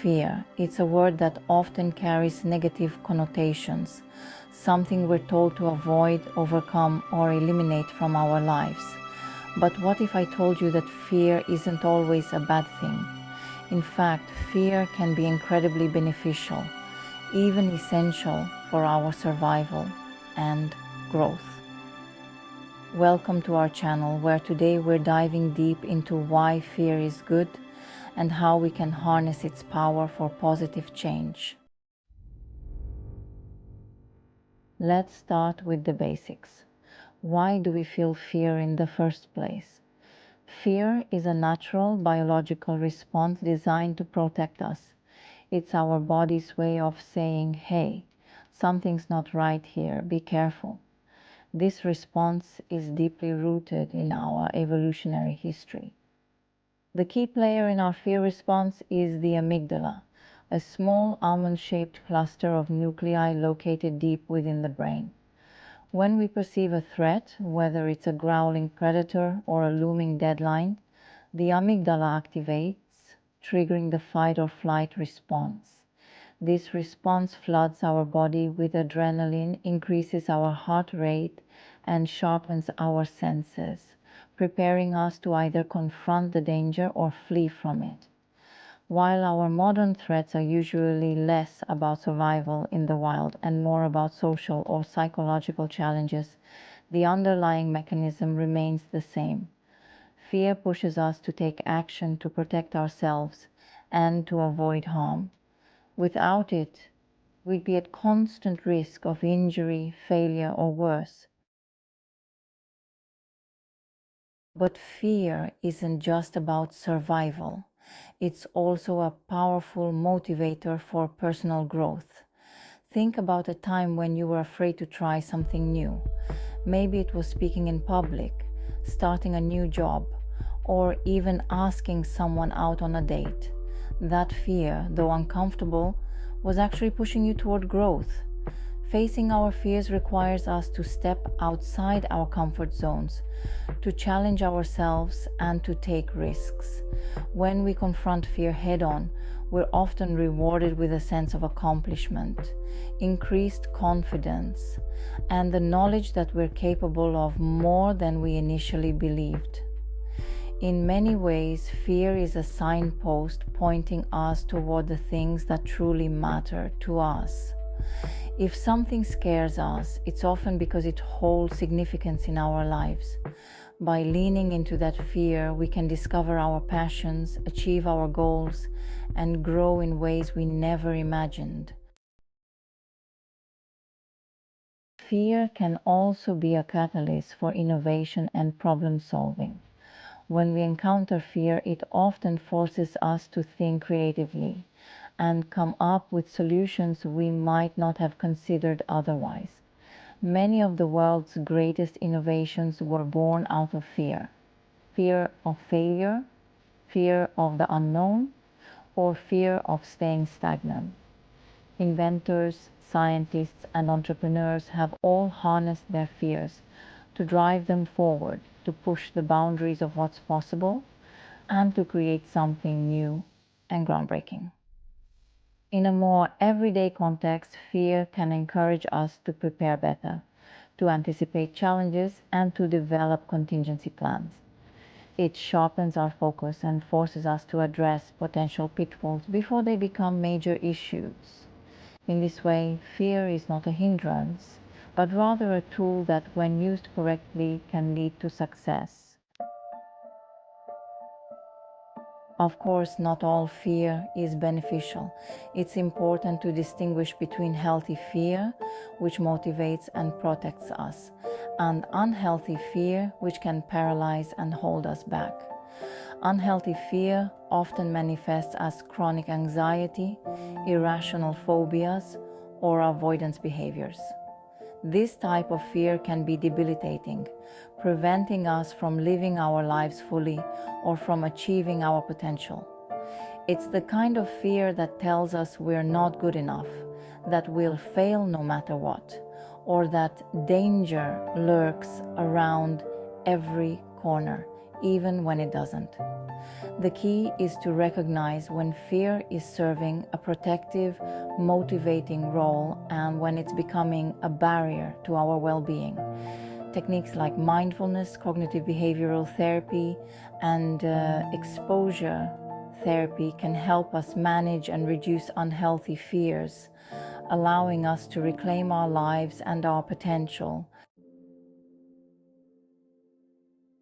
fear. It's a word that often carries negative connotations, something we're told to avoid, overcome, or eliminate from our lives. But what if I told you that fear isn't always a bad thing? In fact, fear can be incredibly beneficial, even essential for our survival and growth. Welcome to our channel, where today we're diving deep into why fear is good and how we can harness its power for positive change. Let's start with the basics. Why do we feel fear in the first place? Fear is a natural biological response designed to protect us. It's our body's way of saying, hey, something's not right here, be careful. This response is deeply rooted in our evolutionary history. The key player in our fear response is the amygdala, a small almond-shaped cluster of nuclei located deep within the brain. When we perceive a threat, whether it's a growling predator or a looming deadline, the amygdala activates, triggering the fight or flight response. This response floods our body with adrenaline, increases our heart rate, and sharpens our senses, preparing us to either confront the danger or flee from it. While our modern threats are usually less about survival in the wild and more about social or psychological challenges, the underlying mechanism remains the same. Fear pushes us to take action to protect ourselves and to avoid harm. Without it, we'd be at constant risk of injury, failure, or worse. But fear isn't just about survival. It's also a powerful motivator for personal growth. Think about a time when you were afraid to try something new. Maybe it was speaking in public, starting a new job, or even asking someone out on a date. That fear, though uncomfortable, was actually pushing you toward growth. Facing our fears requires us to step outside our comfort zones, to challenge ourselves, and to take risks. When we confront fear head-on, we're often rewarded with a sense of accomplishment, increased confidence, and the knowledge that we're capable of more than we initially believed. In many ways, fear is a signpost pointing us toward the things that truly matter to us. If something scares us, it's often because it holds significance in our lives. By leaning into that fear, we can discover our passions, achieve our goals, and grow in ways we never imagined. Fear can also be a catalyst for innovation and problem solving. When we encounter fear, it often forces us to think creatively and come up with solutions we might not have considered otherwise. Many of the world's greatest innovations were born out of fear. Fear of failure, fear of the unknown, or fear of staying stagnant. Inventors, scientists, and entrepreneurs have all harnessed their fears to drive them forward, to push the boundaries of what's possible, and to create something new and groundbreaking. In a more everyday context, fear can encourage us to prepare better, to anticipate challenges, and to develop contingency plans. It sharpens our focus and forces us to address potential pitfalls before they become major issues. In this way, fear is not a hindrance, but rather a tool that, when used correctly, can lead to success. Of course, not all fear is beneficial. It's important to distinguish between healthy fear, which motivates and protects us, and unhealthy fear, which can paralyze and hold us back. Unhealthy fear often manifests as chronic anxiety, irrational phobias, or avoidance behaviors. This type of fear can be debilitating, preventing us from living our lives fully or from achieving our potential. It's the kind of fear that tells us we're not good enough, that we'll fail no matter what, or that danger lurks around every corner, even when it doesn't. The key is to recognize when fear is serving a protective, motivating role and when it's becoming a barrier to our well-being. Techniques like mindfulness, cognitive behavioral therapy, and exposure therapy can help us manage and reduce unhealthy fears, allowing us to reclaim our lives and our potential.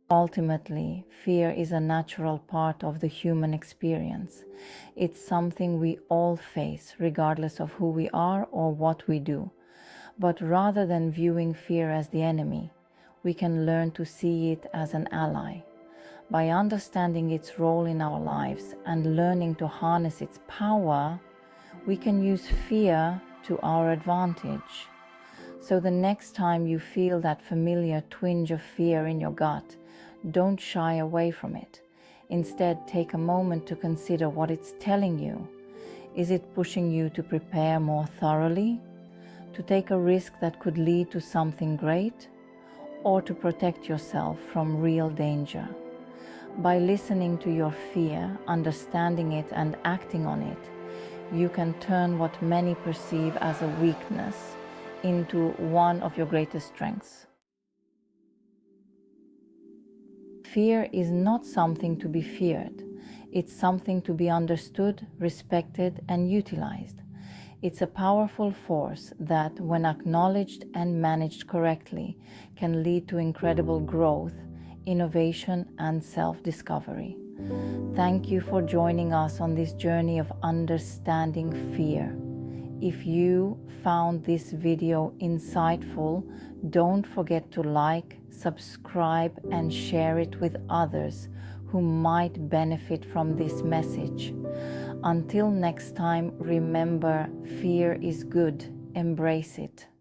Ultimately, fear is a natural part of the human experience. It's something we all face, regardless of who we are or what we do. But rather than viewing fear as the enemy, we can learn to see it as an ally. By understanding its role in our lives and learning to harness its power, we can use fear to our advantage. So the next time you feel that familiar twinge of fear in your gut, don't shy away from it. Instead, take a moment to consider what it's telling you. Is it pushing you to prepare more thoroughly, to take a risk that could lead to something great, or to protect yourself from real danger? By listening to your fear, understanding it, and acting on it, you can turn what many perceive as a weakness into one of your greatest strengths. Fear is not something to be feared. It's something to be understood, respected, and utilized. It's a powerful force that, when acknowledged and managed correctly, can lead to incredible growth, innovation, and self-discovery. Thank you for joining us on this journey of understanding fear. If you found this video insightful, don't forget to like, subscribe, and share it with others who might benefit from this message. Until next time, remember, fear is good. Embrace it.